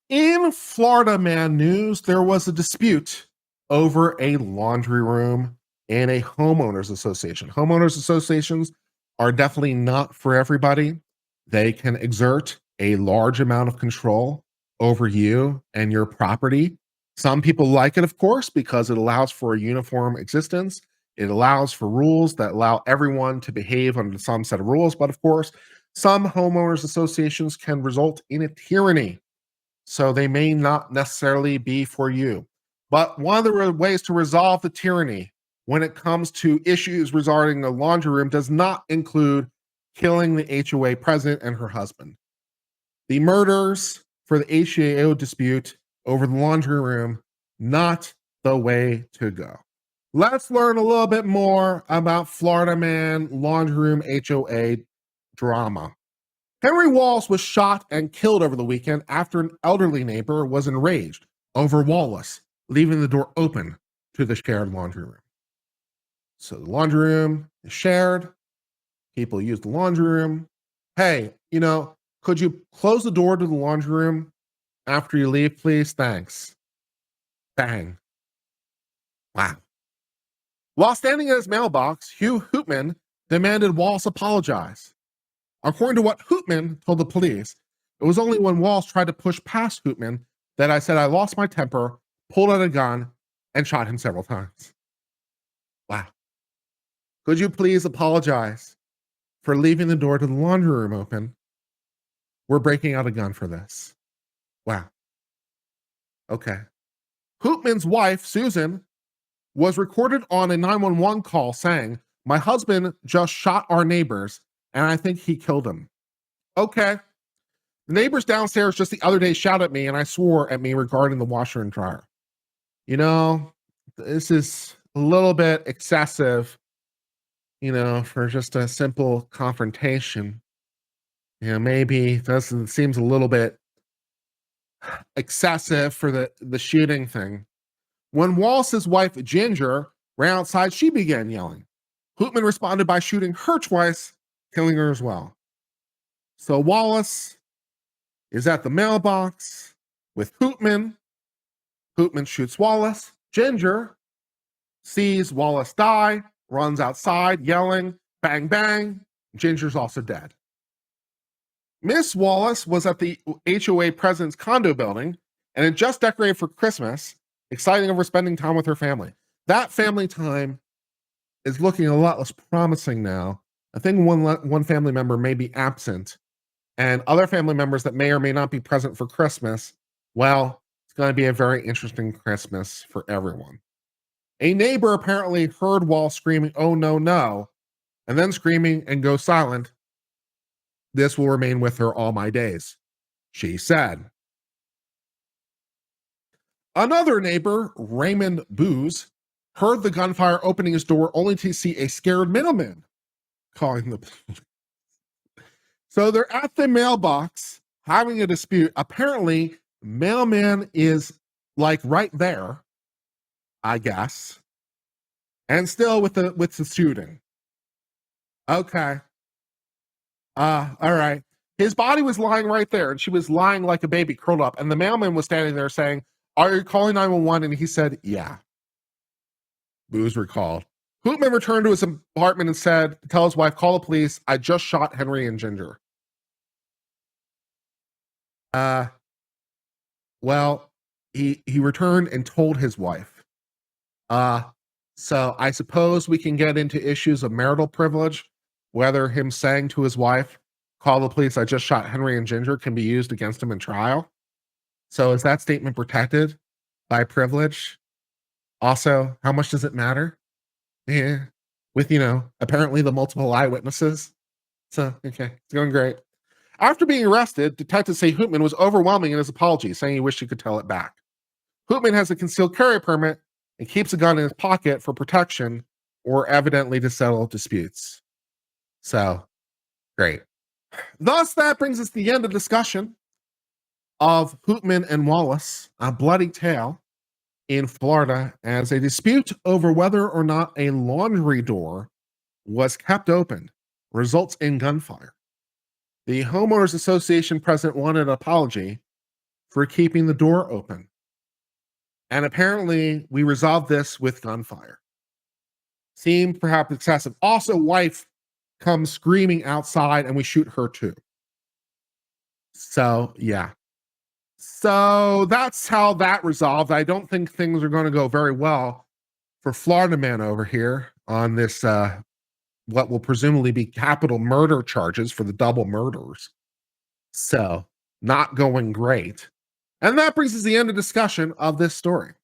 In Florida man news, there was a dispute over a laundry room in a homeowners association. Homeowners associations are definitely not for everybody. They can exert a large amount of control over you and your property. Some people like it, of course, because it allows for a uniform existence. It allows for rules that allow everyone to behave under some set of rules. But of course, some homeowners associations can result in a tyranny, so they may not necessarily be for you. But one of the ways to resolve the tyranny when it comes to issues regarding the laundry room does not include killing the HOA president and her husband. The murders for the HOA dispute over the laundry room, not the way to go. Let's learn a little bit more about Florida man laundry room HOA drama. Henry Wallace was shot and killed over the weekend after an elderly neighbor was enraged over Wallace leaving the door open to the shared laundry room. So the laundry room is shared. People use the laundry room. Hey, could you close the door to the laundry room after you leave, please? Thanks. Bang. Wow. While standing in his mailbox, Hugh Hoopman demanded Wallace apologize. According to what Hoopman told the police, it was only when Wallace tried to push past Hoopman that I said I lost my temper, pulled out a gun, and shot him several times. Wow. Could you please apologize for leaving the door to the laundry room open? We're breaking out a gun for this. Wow. Okay. Hoopman's wife, Susan, was recorded on a 911 call saying, "My husband just shot our neighbors, and I think he killed him." Okay. The neighbors downstairs just the other day shouted at me, and I swore at me regarding the washer and dryer. This is a little bit excessive, for just a simple confrontation. Maybe seems a little bit excessive for the shooting thing. When Wallace's wife, Ginger, ran outside, she began yelling. Hoopman responded by shooting her twice, killing her as well. So Wallace is at the mailbox with Hoopman. Hoopman shoots Wallace. Ginger sees Wallace die, runs outside yelling, bang, bang. Ginger's also dead. Miss Wallace was at the HOA president's condo building and had just decorated for Christmas, excited over spending time with her family. That family time is looking a lot less promising now. I think one family member may be absent, and other family members that may or may not be present for Christmas, well, it's going to be a very interesting Christmas for everyone. A neighbor apparently heard Wallace screaming, "Oh, no, no," and then screaming and go silent. "This will remain with her all my days," she said. Another neighbor, Raymond Booz, heard the gunfire opening his door only to see a scared mailman calling the police. So they're at the mailbox having a dispute. Apparently, mailman is like right there, I guess, and still with the shooting. Okay. All right. His body was lying right there, and she was lying like a baby, curled up. And the mailman was standing there saying, "Are you calling 911?" And he said, "Yeah." Booz recalled. Hoopman returned to his apartment and said, "Tell his wife, call the police. I just shot Henry and Ginger." Well, he returned and told his wife. So I suppose we can get into issues of marital privilege, whether him saying to his wife, "Call the police, I just shot Henry and Ginger," can be used against him in trial. So is that statement protected by privilege? Also, how much does it matter? Yeah. With, apparently the multiple eyewitnesses. So, okay, it's going great. After being arrested, detectives say Hoopman was overwhelming in his apology, saying he wished he could tell it back. Hoopman has a concealed carry permit and keeps a gun in his pocket for protection or evidently to settle disputes. So, great. Thus, that brings us to the end of discussion of Hoopman and Wallace, a bloody tale in Florida, as a dispute over whether or not a laundry door was kept open results in gunfire. The Homeowners Association president wanted an apology for keeping the door open. And apparently, we resolved this with gunfire. Seemed perhaps excessive. Also, wife comes screaming outside and we shoot her too. So, yeah. So that's how that resolved. I don't think things are going to go very well for Florida man over here on this, what will presumably be capital murder charges for the double murders. So, not going great. And that brings us to the end of discussion of this story.